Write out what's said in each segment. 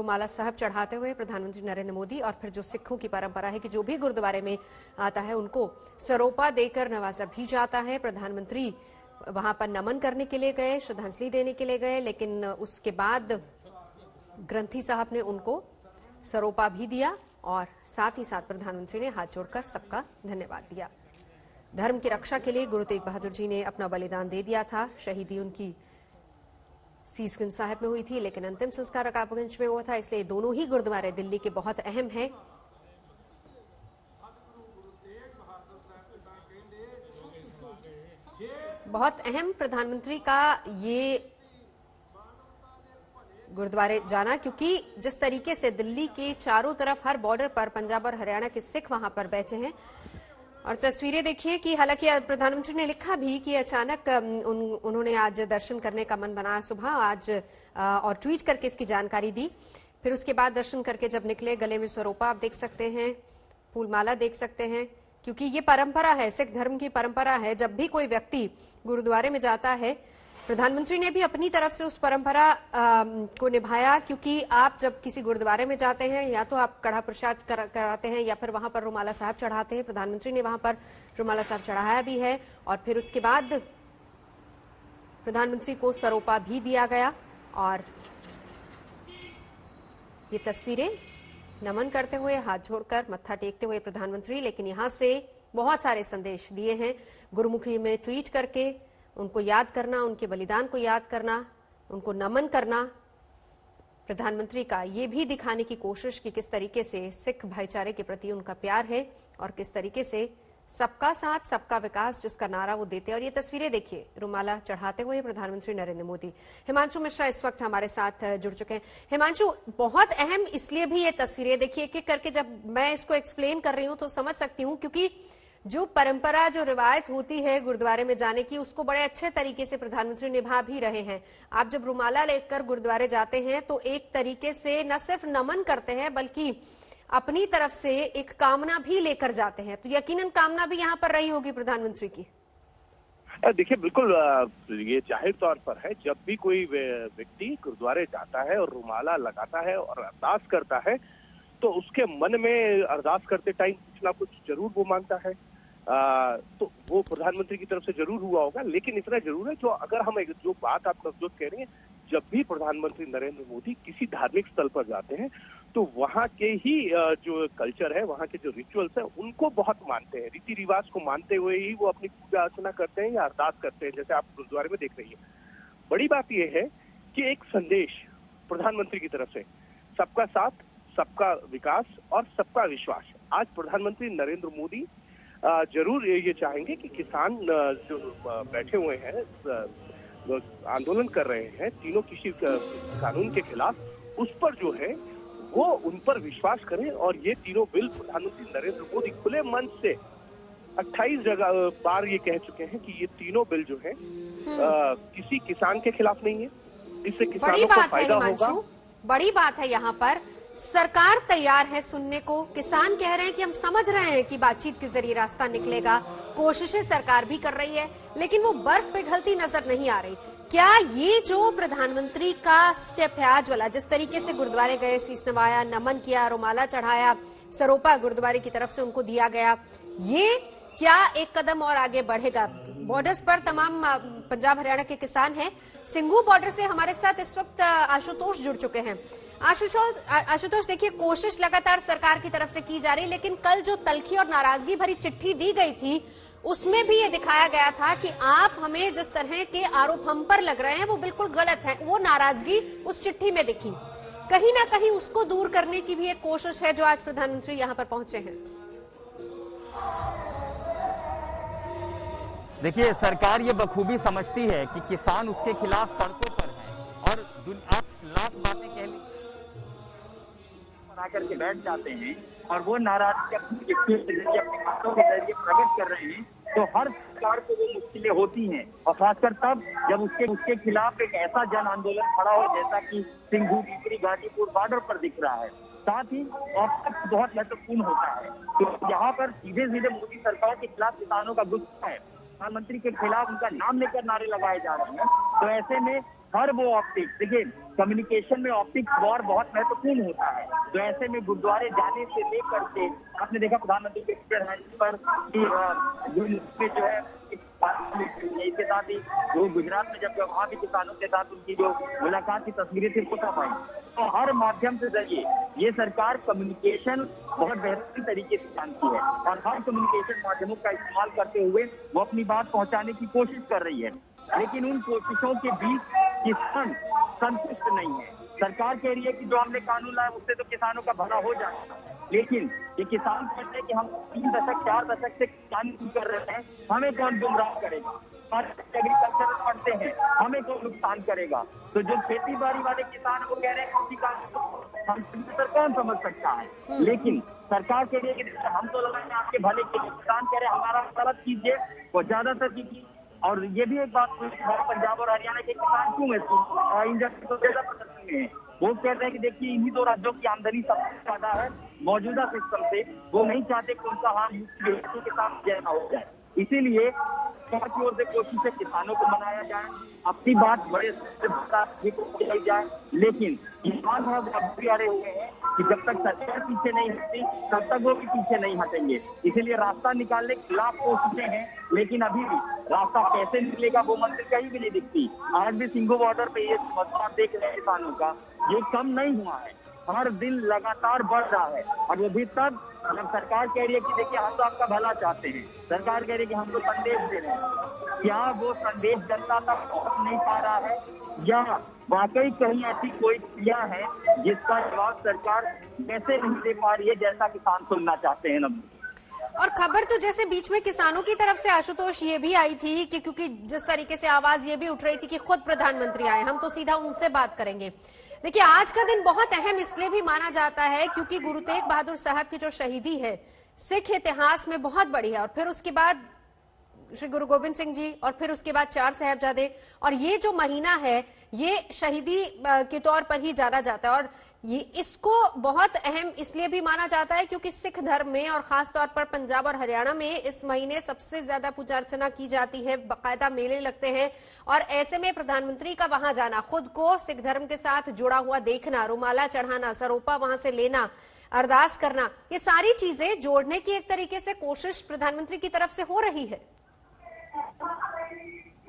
रुमाला साहब चढ़ाते हुए प्रधानमंत्री नरेंद्र मोदी और फिर जो सिखों की परंपरा है कि जो भी गुरुद्वारे में आता है उनको सरोपा देकर नवाजा भी जाता है। प्रधानमंत्री वहां पर नमन करने के लिए गए, श्रद्धांजलि देने के लिए गए, लेकिन उसके बाद ग्रंथी साहब ने उनको सरोपा भी दिया और साथ ही साथ प्रधानमंत्री ने हाथ जोड़कर सबका धन्यवाद दिया। धर्म की रक्षा के लिए गुरु तेग बहादुर जी ने अपना बलिदान दे दिया था। शहीदी उनकी सीसगंज साहिब में हुई थी, लेकिन अंतिम संस्कार रकाबगंज में हुआ था, इसलिए दोनों ही गुरुद्वारे दिल्ली के बहुत अहम हैं। बहुत अहम प्रधानमंत्री का ये गुरुद्वारे जाना, क्योंकि जिस तरीके से दिल्ली के चारों तरफ हर बॉर्डर पर पंजाब और हरियाणा के सिख वहां पर बैठे हैं। और तस्वीरें देखिए कि हालांकि प्रधानमंत्री ने लिखा भी कि अचानक उन्होंने आज दर्शन करने का मन बनाया सुबह आज और ट्वीट करके इसकी जानकारी दी। फिर उसके बाद दर्शन करके जब निकले, गले में सरोपा आप देख सकते हैं, फूलमाला देख सकते हैं, क्योंकि ये परंपरा है, सिख धर्म की परंपरा है। जब भी कोई व्यक्ति गुरुद्वारे में जाता है, प्रधानमंत्री ने भी अपनी तरफ से उस परंपरा को निभाया, क्योंकि आप जब किसी गुरुद्वारे में जाते हैं या तो आप कड़ा प्रसाद कराते हैं या फिर वहां पर रुमाला साहब चढ़ाते हैं। प्रधानमंत्री ने वहां पर रुमाला साहब चढ़ाया भी है और फिर उसके बाद प्रधानमंत्री को सरोपा भी दिया गया। और ये तस्वीरें नमन करते हुए, हाथ जोड़कर मत्था टेकते हुए प्रधानमंत्री, लेकिन यहां से बहुत सारे संदेश दिए हैं। गुरुमुखी में ट्वीट करके उनको याद करना, उनके बलिदान को याद करना, उनको नमन करना, प्रधानमंत्री का ये भी दिखाने की कोशिश कि किस तरीके से सिख भाईचारे के प्रति उनका प्यार है और किस तरीके से सबका साथ सबका विकास जिसका नारा वो देते हैं। और ये तस्वीरें देखिए रुमाला चढ़ाते हुए प्रधानमंत्री नरेंद्र मोदी। हिमांशु मिश्रा इस वक्त हमारे साथ जुड़ चुके हैं। हिमांशु, बहुत अहम इसलिए भी ये तस्वीरें देखिए, एक एक करके जब मैं इसको एक्सप्लेन कर रही हूं तो समझ सकती हूं, क्योंकि जो परंपरा, जो रिवायत होती है गुरुद्वारे में जाने की, उसको बड़े अच्छे तरीके से प्रधानमंत्री निभा भी रहे हैं। आप जब रुमाला लेकर गुरुद्वारे जाते हैं तो एक तरीके से न सिर्फ नमन करते हैं बल्कि अपनी तरफ से एक कामना भी लेकर जाते हैं। तो यकीनन कामना भी यहाँ पर रही होगी प्रधानमंत्री की। देखिए, बिल्कुल ये जाहिर तौर पर है, जब भी कोई व्यक्ति गुरुद्वारे जाता है और रुमाला लगाता है और अरदास करता है तो उसके मन में अरदास करते टाइम कुछ ना कुछ जरूर वो मांगता है। तो वो प्रधानमंत्री की तरफ से जरूर हुआ होगा। लेकिन इतना जरूर है, जो अगर हम जो बात आप नवजोत कह रही हैं, जब भी प्रधानमंत्री नरेंद्र मोदी किसी धार्मिक स्थल पर जाते हैं तो वहाँ के ही जो कल्चर है, वहाँ के जो रिचुअल्स है, उनको बहुत मानते हैं। रीति रिवाज को मानते हुए ही वो अपनी पूजा अर्चना करते हैं या अरदास करते हैं, जैसे आप गुरुद्वारे में देख रही है। बड़ी बात यह है कि एक संदेश प्रधानमंत्री की तरफ से, सबका साथ, सबका विकास और सबका विश्वास। आज प्रधानमंत्री नरेंद्र मोदी जरूर ये चाहेंगे कि किसान जो बैठे हुए हैं, आंदोलन कर रहे हैं तीनों कृषि कानून के खिलाफ, उस पर जो है वो उन पर विश्वास करें। और ये तीनों बिल प्रधानमंत्री नरेंद्र मोदी खुले मन से 28 बार ये कह चुके हैं कि ये तीनों बिल जो है किसी किसान के खिलाफ नहीं है, इससे किसानों को फायदा होगा। बड़ी बात है यहाँ पर, सरकार तैयार है सुनने को। किसान कह रहे हैं कि हम समझ रहे हैं कि बातचीत के जरिए रास्ता निकलेगा, कोशिशें सरकार भी कर रही है, लेकिन वो बर्फ पिघलती नजर नहीं आ रही। क्या ये जो प्रधानमंत्री का स्टेप है आज वाला, जिस तरीके से गुरुद्वारे गए, शीश नवाया, नमन किया, रुमाला चढ़ाया, सरोपा गुरुद्वारे की तरफ से उनको दिया गया, ये क्या एक कदम और आगे बढ़ेगा? बॉर्डर्स पर तमाम पंजाब हरियाणा के किसान हैं। सिंगू बॉर्डर से हमारे साथ इस वक्त आशुतोष जुड़ चुके हैं। आशुतोष, देखिए कोशिश लगातार सरकार की तरफ से की जा रही, लेकिन कल जो तल्खी और नाराजगी भरी चिट्ठी दी गई थी उसमें भी ये दिखाया गया था कि आप हमें जिस तरह के आरोप हम पर लग रहे हैं वो बिल्कुल गलत है। वो नाराजगी उस चिट्ठी में दिखी। कहीं ना कहीं उसको दूर करने की भी एक कोशिश है जो आज प्रधानमंत्री यहाँ पर पहुंचे हैं। देखिए, सरकार ये बखूबी समझती है कि किसान उसके खिलाफ सड़कों पर है और आप लाख बातें कह ली आकर के बैठ जाते हैं और वो नाराजगी अपनी बातों के जरिए प्रकट कर रहे हैं, तो हर सरकार को वो मुश्किलें होती हैं। और खासकर तब जब उसके खिलाफ एक ऐसा जन आंदोलन खड़ा हो जैसा कि सिंघू, टिकरी, गाजीपुर बॉर्डर पर दिख रहा है। साथ ही ऑप्शन बहुत महत्वपूर्ण होता है, तो यहाँ पर सीधे सीधे मोदी सरकार के खिलाफ किसानों का गुस्सा है, प्रधानमंत्री के खिलाफ उनका नाम लेकर नारे लगाए जा रहे हैं। तो ऐसे में हर वो ऑप्टिक्स, देखिए कम्युनिकेशन में ऑप्टिक्स वॉर बहुत महत्वपूर्ण होता है। तो ऐसे में गुरुद्वारे जाने से लेकर के आपने देखा प्रधानमंत्री के पर जो है इसके साथ ही वो गुजरात में जब वहां भी किसानों के साथ उनकी जो मुलाकात की तस्वीरें थी वो सब आई। तो हर माध्यम से जरिए ये सरकार कम्युनिकेशन बहुत बेहतरीन तरीके से जानती है और हर कम्युनिकेशन माध्यमों का इस्तेमाल करते हुए वो अपनी बात पहुंचाने की कोशिश कर रही है। लेकिन उन कोशिशों के बीच किसान संतुष्ट नहीं है। सरकार कह रही है कि जो हमने कानून लाया उससे तो किसानों का भला हो जाएगा, लेकिन ये किसान कहते हैं कि हम 3 दशक 4 दशक से किसानी कर रहे हैं, हमें कौन गुमराह करेगा। एग्रीकल्चर पढ़ते हैं, हमें कौन नुकसान करेगा। तो जो खेती बाड़ी वाले किसान वो कह रहे हैं कृषि कानून कौन समझ सकता है। लेकिन सरकार कह रही है कि हम तो लगाएंगे आपके भले के लिए, किसान कह रहे हैं हमारा गलत कीजिए और ज्यादातर कीजिए। और ये भी एक बात पंजाब और हरियाणा के किसान क्यों है, वो कह रहे हैं कि देखिए इन्हीं 2 राज्यों की आमदनी सबसे ज्यादा है मौजूदा सिस्टम से, वो नहीं चाहते कि उनका हाथ के साथ जैसा हो जाए। इसीलिए सरकार की ओर से कोशिश है किसानों को मनाया जाए, अपनी बात बड़े बताई जाए। लेकिन किसान है वो अब भी अड़े हुए हैं कि जब तक सरकार पीछे नहीं हटती तब तक वो भी पीछे नहीं हटेंगे। इसीलिए रास्ता निकालने के खिलाफ कोशिशें हैं, लेकिन अभी भी रास्ता कैसे निकलेगा वो मंदिर कहीं भी नहीं दिखती। आज भी सिंघू बॉर्डर पे ये मसला देख रहे हैं किसानों का, ये कम नहीं हुआ है, हर दिन लगातार बढ़ रहा है। और वो भी तब जब सरकार कह रही है कि देखिए हम तो आपका भला चाहते हैं, सरकार कह रही है कि हमको संदेश दे रहे हैं। क्या वो संदेश जनता तक पहुंच नहीं पा रहा है या वाकई कहीं ऐसी कोई क्रिया है जिसका जवाब सरकार कैसे नहीं दे पा रही है, जैसा किसान सुनना चाहते हैं। नब्बे और खबर तो जैसे बीच में किसानों की तरफ से आशुतोष ये भी आई थी कि क्योंकि जिस तरीके से आवाज ये भी उठ रही थी कि खुद प्रधानमंत्री आए, हम तो सीधा उनसे बात करेंगे। देखिए आज का दिन बहुत अहम इसलिए भी माना जाता है क्योंकि गुरु तेग बहादुर साहब की जो शहीदी है सिख इतिहास में बहुत बड़ी है, और फिर उसके बाद श्री गुरु गोबिंद सिंह जी और फिर उसके बाद 4 साहिबजादे, और ये जो महीना है ये शहीदी के तौर पर ही जाना जाता है। और ये इसको बहुत अहम इसलिए भी माना जाता है क्योंकि सिख धर्म में और खास तौर पर पंजाब और हरियाणा में इस महीने सबसे ज्यादा पूजा अर्चना की जाती है, बाकायदा मेले लगते हैं। और ऐसे में प्रधानमंत्री का वहां जाना, खुद को सिख धर्म के साथ जुड़ा हुआ देखना, रुमाला चढ़ाना, सरोपा वहां से लेना, अरदास करना, ये सारी चीजें जोड़ने की एक तरीके से कोशिश प्रधानमंत्री की तरफ से हो रही है।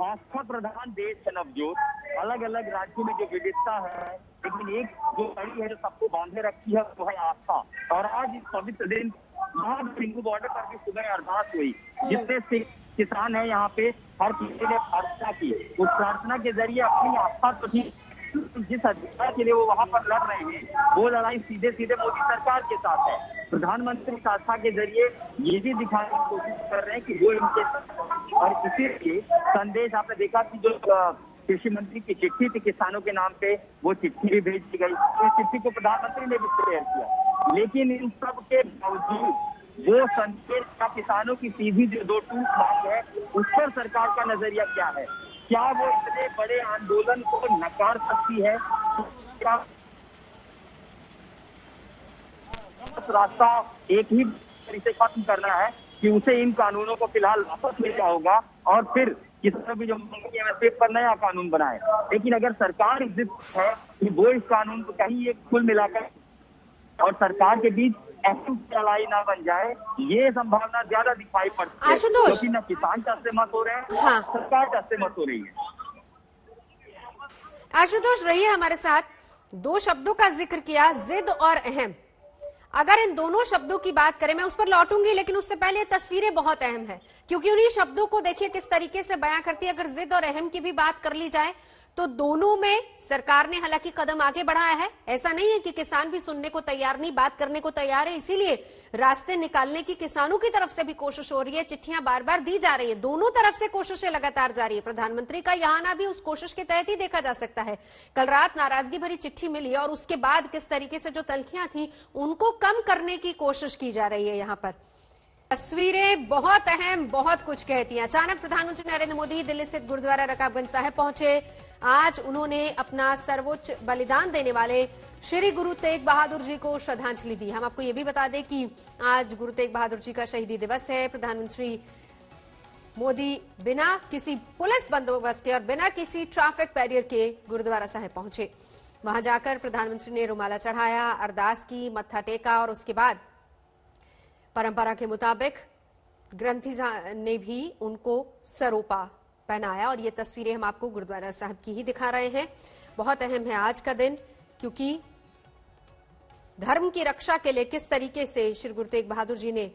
आस्था प्रधान देश है नवजोत, अलग अलग राज्यों में जो विविधता है, लेकिन एक जो कड़ी है जो सबको बांधे रखी है वो है आस्था। और आज इस पवित्र दिन वहां सिंघू बॉर्डर पर भी सुबह अरदास हुई, जिसमें सिख किसान है यहाँ पे, हर किसी ने प्रार्थना की। उस प्रार्थना के जरिए अपनी आस्था तो ठीक, जिस अधिकार के लिए वो वहां पर लड़ रहे हैं वो लड़ाई सीधे सीधे मोदी सरकार के साथ है। प्रधानमंत्री आस्था के जरिए ये भी दिखाने की कोशिश कर रहे हैं कि वो इनके साथ, और इसीलिए संदेश आपने देखा कि जो कृषि मंत्री की चिट्ठी थी किसानों के नाम पे, वो चिट्ठी भी भेज दी गई। इस चिट्ठी को प्रधानमंत्री ने भी शेयर किया। लेकिन इन सब के बावजूद वो संदेश का किसानों की सीधी जो 2 टूक मांग है उस पर सरकार का नजरिया क्या है? क्या वो इतने बड़े आंदोलन को नकार सकती है? क्या रास्ता एक ही तरीके से खत्म करना है कि उसे इन कानूनों को फिलहाल वापस लेना होगा और फिर किसी भी जो एमएसपी पर नया कानून बनाए। लेकिन अगर सरकार जिद है कि वो इस कानून को कहीं एक कुल मिलाकर और सरकार के बीच ऐसी लड़ाई ना बन जाए, ये संभावना ज्यादा दिखाई पड़ती है क्योंकि न किसान टस से मत हो रहे हैं, हाँ। सरकार टस से मत हो रही है। आशुतोष रहिए हमारे साथ। 2 शब्दों का जिक्र किया, जिद और अहम। अगर इन दोनों शब्दों की बात करें, मैं उस पर लौटूंगी, लेकिन उससे पहले तस्वीरें बहुत अहम है क्योंकि उन्हीं शब्दों को देखिए किस तरीके से बयां करती है। अगर जिद और अहम की भी बात कर ली जाए तो दोनों में सरकार ने हालांकि कदम आगे बढ़ाया है। ऐसा नहीं है कि किसान भी सुनने को तैयार नहीं, बात करने को तैयार है, इसीलिए रास्ते निकालने की किसानों की तरफ से भी कोशिश हो रही है, चिट्ठियां बार बार दी जा रही है, दोनों तरफ से कोशिशें लगातार जारी है। प्रधानमंत्री का यहाँ आना भी उस कोशिश के तहत ही देखा जा सकता है। कल रात नाराजगी भरी चिट्ठी मिली और उसके बाद किस तरीके से जो तल्खियां थी उनको कम करने की कोशिश की जा रही है। यहाँ पर तस्वीरें बहुत अहम, बहुत कुछ कहती हैं। अचानक प्रधानमंत्री नरेंद्र मोदी दिल्ली स्थित गुरुद्वारा रकाबगंज साहिब पहुंचे। आज उन्होंने अपना सर्वोच्च बलिदान देने वाले श्री गुरु तेग बहादुर जी को श्रद्धांजलि दी। हम आपको ये भी बता दें कि आज गुरु तेग बहादुर जी का शहीदी दिवस है। प्रधानमंत्री मोदी बिना किसी पुलिस बंदोबस्त के और बिना किसी ट्रैफिक बैरियर के गुरुद्वारा साहिब पहुंचे। वहां जाकर प्रधानमंत्री ने रुमाला चढ़ाया, अरदास की, मत्था टेका और उसके बाद परंपरा के मुताबिक ग्रंथी ने भी उनको सरोपा पहनाया। और ये तस्वीरें हम आपको गुरुद्वारा साहिब की ही दिखा रहे हैं। बहुत अहम है आज का दिन, क्योंकि धर्म की रक्षा के लिए किस तरीके से श्री गुरु तेग बहादुर जी ने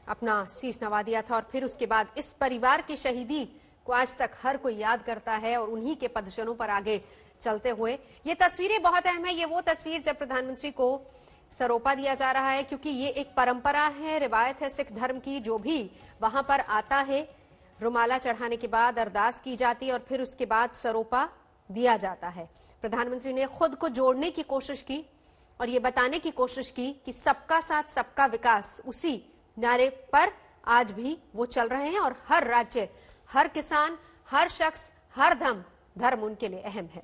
अपना शीश नवा दिया था और फिर उसके बाद इस परिवार की शहीदी को आज तक हर कोई याद करता है और उन्हीं के पदचरणों पर आगे चलते हुए ये तस्वीरें बहुत अहम है। ये वो तस्वीर जब प्रधानमंत्री को सरोपा दिया जा रहा है, क्योंकि ये एक परंपरा है, रिवायत है सिख धर्म की। जो भी वहां पर आता है, रुमाला चढ़ाने के बाद अरदास की जाती है और फिर उसके बाद सरोपा दिया जाता है। प्रधानमंत्री ने खुद को जोड़ने की कोशिश की और ये बताने की कोशिश की कि सबका साथ सबका विकास, उसी नारे पर आज भी वो चल रहे हैं और हर राज्य, हर किसान, हर शख्स, हर धर्म उनके लिए अहम है।